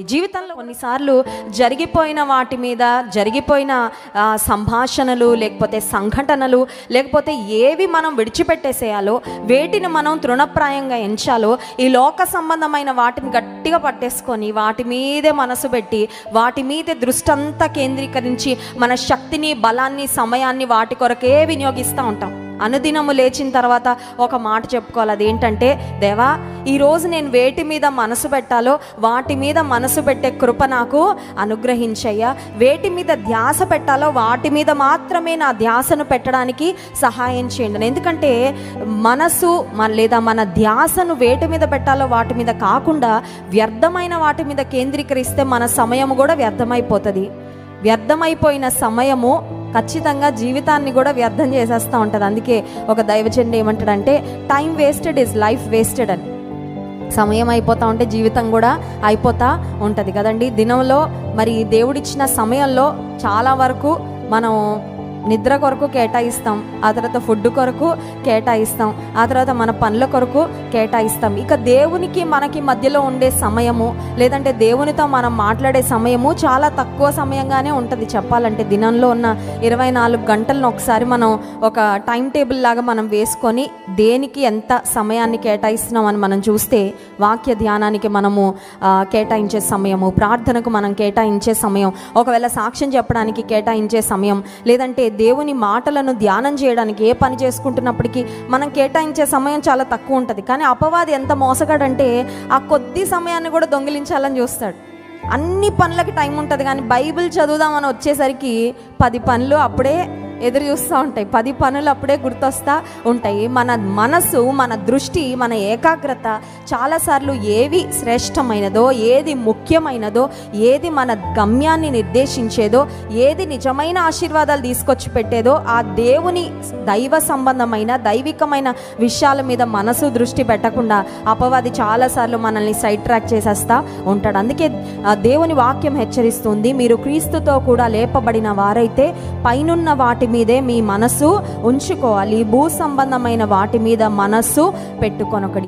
జీవితంలో కొన్నిసార్లు జరిగిపోయిన వాటి మీద జరిగిపోయిన సంభాషణలు లేకపోతే సంఘటనలు లేకపోతే ఏవి మనం విడిచిపెట్టేసేయాలో వేటిని మనం తృణప్రాయంగా ఎంచాలో ఈ లోక సంబంధమైన వాటిని గట్టిగా పట్టేసుకొని వాటి మీదే మనసు పెట్టి వాటి మీదే దృష్టి అంతా కేంద్రీకరించి మన శక్తిని బలాన్ని సమయాన్ని వాటి కొరకే వినియోగిస్తూ ఉంటాం. అనుదినము లేచిన తర్వాత ఒక మాట చెప్పుకోవాలి, అదేంటంటే దేవా ఈరోజు నేను వేటి మీద మనసు పెట్టాలో వాటి మీద మనసు పెట్టే కృప నాకు అనుగ్రహించయ్యా, వేటి మీద ధ్యాస పెట్టాలో వాటి మీద మాత్రమే నా ధ్యాసను పెట్టడానికి సహాయం చేయండి. ఎందుకంటే మనసు లేదా మన ధ్యాసను వేటి మీద పెట్టాలో వాటి మీద కాకుండా వ్యర్థమైన వాటి మీద కేంద్రీకరిస్తే మన సమయం కూడా వ్యర్థమైపోతుంది. వ్యర్థమైపోయిన సమయము ఖచ్చితంగా జీవితాన్ని కూడా వ్యర్థం చేసేస్తూ ఉంటుంది. అందుకే ఒక దైవజనుడు ఏమంటాడంటే time wasted is life wasted అని. సమయం అయిపోతూ ఉంటే జీవితం కూడా అయిపోతూ ఉంటుంది కదండి. దినంలో మరి దేవుడిచ్చిన సమయంలో చాలా వరకు మనం నిద్ర కొరకు కేటాయిస్తాం, ఆ తర్వాత ఫుడ్ కొరకు కేటాయిస్తాం, ఆ తర్వాత మన పనుల కొరకు కేటాయిస్తాం. ఇక దేవునికి మనకి మధ్యలో ఉండే సమయము లేదంటే దేవునితో మనం మాట్లాడే సమయము చాలా తక్కువ సమయంగానే ఉంటుంది. చెప్పాలంటే దినంలో ఉన్న 24 గంటలను ఒకసారి మనం ఒక టైం టేబుల్ లాగా మనం వేసుకొని దేనికి ఎంత సమయాన్ని కేటాయిస్తున్నాం అని మనం చూస్తే వాక్య ధ్యానానికి మనము కేటాయించే సమయము, ప్రార్థనకు మనం కేటాయించే సమయం, ఒకవేళ సాక్ష్యం చెప్పడానికి కేటాయించే సమయం, లేదంటే దేవుని మాటలను ధ్యానం చేయడానికి ఏ పని చేసుకుంటున్నప్పటికీ మనం కేటాయించే సమయం చాలా తక్కువ ఉంటుంది. కానీ అపవాది ఎంత మోసగాడంటే ఆ కొద్ది సమయాన్ని కూడా దొంగిలించాలని చూస్తాడు. అన్ని పనులకి టైం ఉంటుంది కానీ బైబిల్ చదువుదామని వచ్చేసరికి 10 పనులు అప్పుడే ఎదురు చూస్తూ ఉంటాయి, 10 పనులు అప్పుడే గుర్తొస్తూ ఉంటాయి. మన మనసు, మన దృష్టి, మన ఏకాగ్రత చాలాసార్లు ఏవి శ్రేష్టమైనదో, ఏది ముఖ్యమైనదో, ఏది మన గమ్యాన్ని నిర్దేశించేదో, ఏది నిజమైన ఆశీర్వాదాలు తీసుకొచ్చి పెట్టేదో ఆ దేవుని దైవ సంబంధమైన దైవికమైన విషయాల మీద మనసు దృష్టి పెట్టకుండా అపవాది చాలాసార్లు మనల్ని సైడ్ ట్రాక్ చేసేస్తూ ఉంటాడు. అందుకే దేవుని వాక్యం హెచ్చరిస్తుంది, మీరు క్రీస్తుతో కూడా లేపబడిన వారైతే పైనున్న వాటి మీదే మీ మనసు ఉంచుకోవాలి, భూ సంబంధమైన వాటి మీద మనస్సు పెట్టుకొనొకటి.